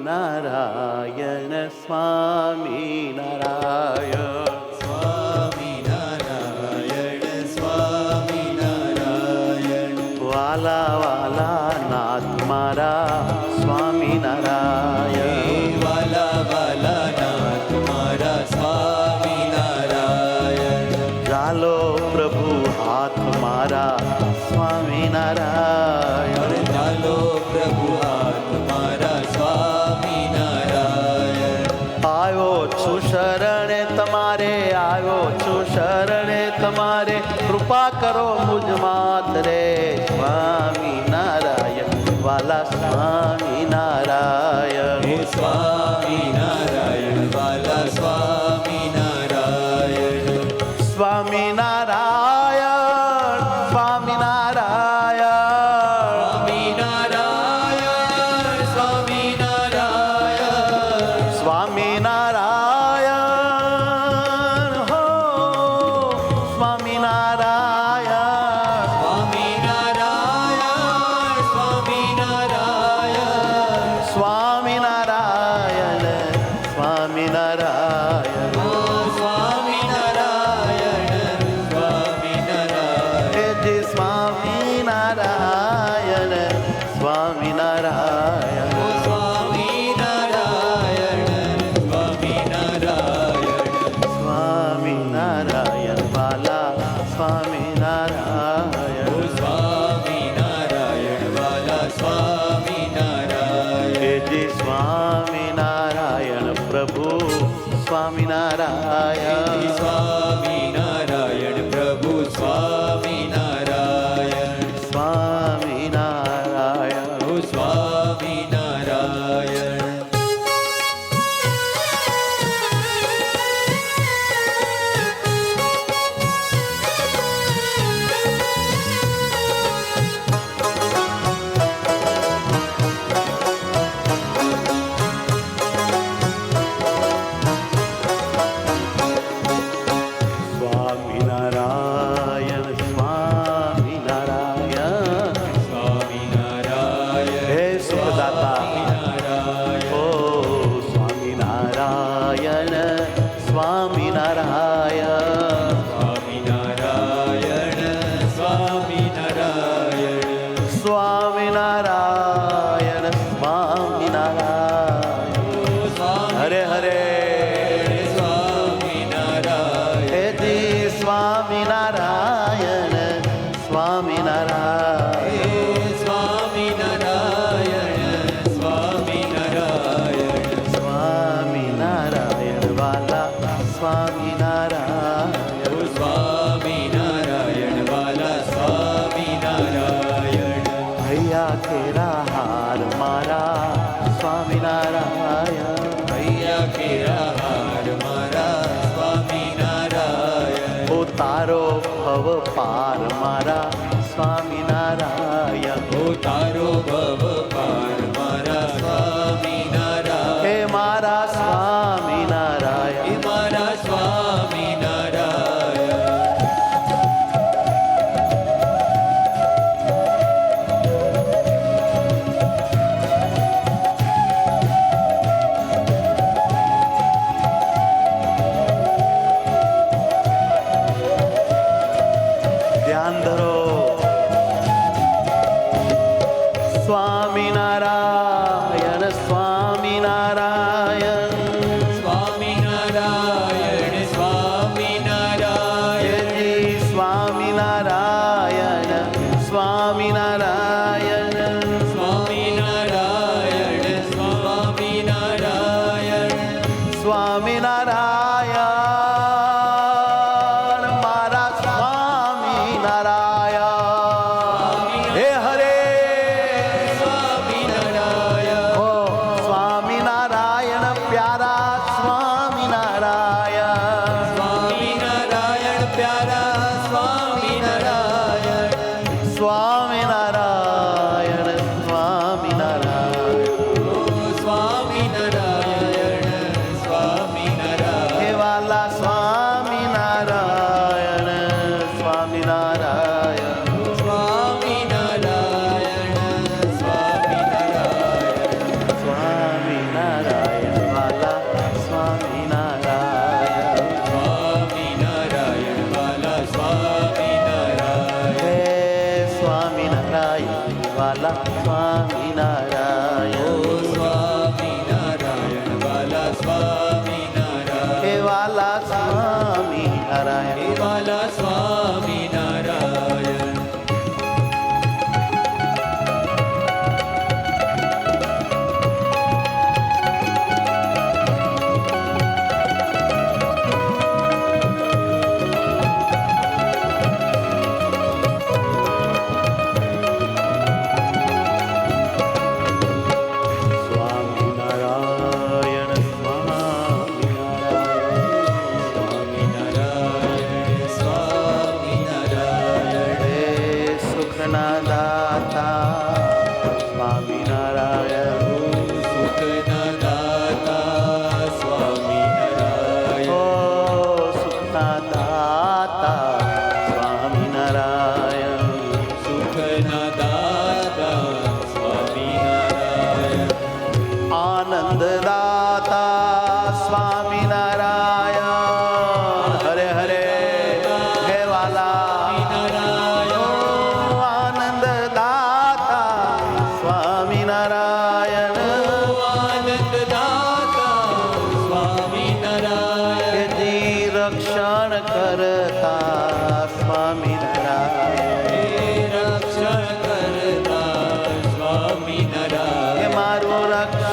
સ્વામિનારાયણ સ્વામિનારાયણ સ્વામિનારાયણ સ્વામિનારાયણ વાલા વાલા નાથ મારા સ્વામિનારાયણ વાલા વાલા નાથ મારા સ્વામિનારાયણ ચાલો પ્રભુ હાથ મારા સ્વામિનારાયણ ચાલો પ્રભુ હાથ મારા સ્વામિનારાયણ આવ્યો છું શરણે તમારે આવ્યો છું શરણે તમારે કૃપા કરો મુજ માતરે સ્વામિનારાયણ વાલા સ્વામિનારાયણ હે સ્વામિનારાયણ વાલા સ્વામિનારાયણ સ્વામિનારાયણ સ્વામિનારાયણ સ્વામિનારાયણ સ્વામિનારાયણ હો સ્વામિનારાયણ સ્વામિનારાયણ સ્વામિનારાયણ સ્વામિનારાયણ સ્વામિનારાયણ સ્વામિનારાયણ સ્વામિનારાયણ હે જી સ્વામિનારાયણ સ્વામિનારાયણ સ્વામિનારાયણ વાલા સ્વામિનારાયણ સ્વામિનારાયણ વાલા સ્વામિનારાયણ હે જી સ્વામિનારાયણ પ્રભુ સ્વામિનારાયણ સ્વામિનારાયણ પ્રભુ સ્વામિનારાયણ સ્વામિનારાયણ સ્વામિનારાયણ સ્વામિનારાયણ સ્વામિનારાયણ સ્વામિનારાયણ હે સુખદાતા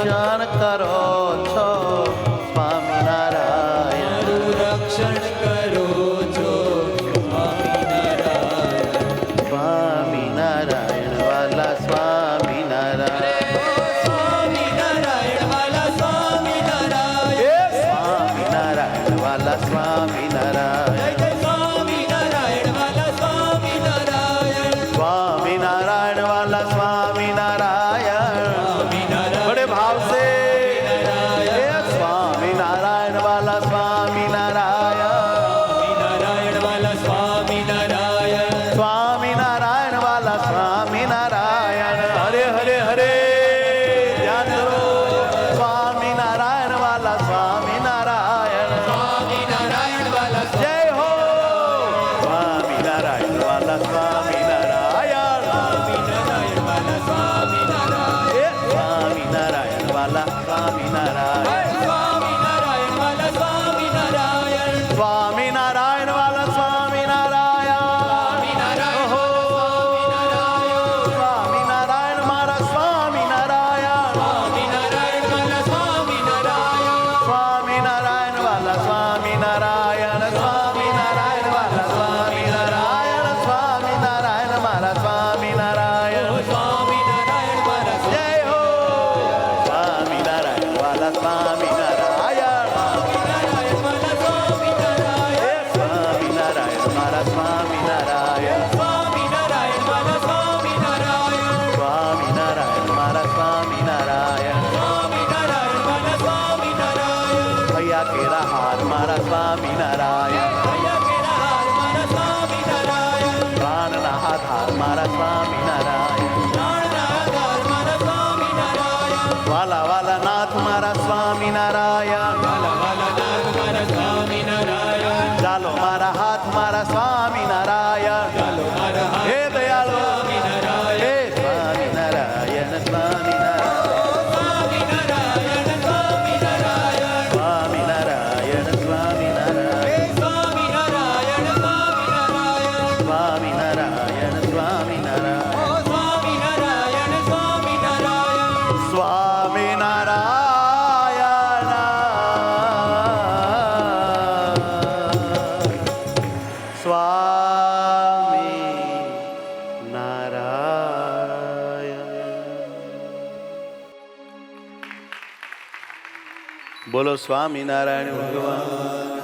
રક્ષણ કરો છો સ્વામિનારાયણ. મારું રક્ષણ કરો છો સ્વામિનારાયણ. સ્વામિનારાયણ વાલા સ્વામિનારાયણ. સ્વામિનારાયણ વાલા સ્વામિનારાયણ. એ સ્વામિનારાયણ વાલા સ્વામિનારાયણ. જય સ્વામિનારાયણ વાલા સ્વામિનારાયણ. સ્વામિનારાયણ વાલા સ્વામિનારાયણ. બડે ભાવ से એ સ્વામિનારાયણ વાલા સ્વામિનારાયણ. નારાયણ વાલા સ્વામિનારાયણ. સ્વામિનારાયણ વાલા સ્વામિનારાયણ. હરે હરે હરે ધ્યાન કરો. સ્વામિનારાયણ વાલા સ્વામિનારાયણ. સ્વામિનારાયણ વાલા જય હો. સ્વામિનારાયણ વાલા સ્વામિનારાયણ. સ્વામિનારાયણ વાલા સ્વામિનારાયણ. એ સ્વામિનારાયણ વાલા સ્વામિનારાયણ. સ્વામિનારાયણ વાલા સ્વામિનારાયણ. સ્વામિનારાયણ વાલા સ્વામિનારાયણ. ઓહો. સ્વામિનારાયણ મારા સ્વામિનારાયણ. સ્વામિનારાયણ વાલા સ્વામિનારાયણ. સ્વામિનારાયણ વાલા સ્વામિનારાયણ. સ્વામિનારાયણ વાલા સ્વામિનારાયણ. સ્વામિનારાયણ મારા સ્વામિનારાયણ. સ્વામિનારાયણ વાલા જય હો. સ્વામિનારાયણ વાલા સ્વામિનારાયણ. સ્વામિનારાયણ વાલા સ્વામિનારાયણ. એ સ્વામિનારાયણ મારા સ્વામિનારાયણ. સ્વામિનારાયણ વાલા સ્વામિનારાયણ. સ્વામિનારાયણ મારા સ્વામિનારાયણ. સ્વામિનારાયણ વાલા સ્વામિનારાયણ. ભૈયા કેરા હાથ મારા સ્વામિનારાયણ. ભૈયા કેરા હાર મારા સ્વામિનારાયણ. પ્રાણના આધાર મારા સ્વામિનારાયણ. પ્રાણના આધાર મારા સ્વામિનારાયણ. વાલા વાલા નાથ મારા સ્વામિનારાયણ. વાલા વાલા નાથ મારા સ્વામિનારાયણ. ચાલો મારા હાથ મારા સ્વામિનારાયણ. ચાલો મારા હાથ હે દયાળુ. સ્વામિનારાયણ. હે સ્વામિનારાયણ સ્વામિનારાયણ. સ્વામિનારાયણ સ્વામિનારાયણ. સ્વામિનારાયણ સ્વામિનારાયણ. સ્વામિનારાયણ સ્વામિનારાયણ. સ્વામિનારાયણ સ્વામિનારાયણ. સ્વામિનારાયણ સ્વામિનારાયણ. બોલો સ્વામિનારાયણ ભગવાન.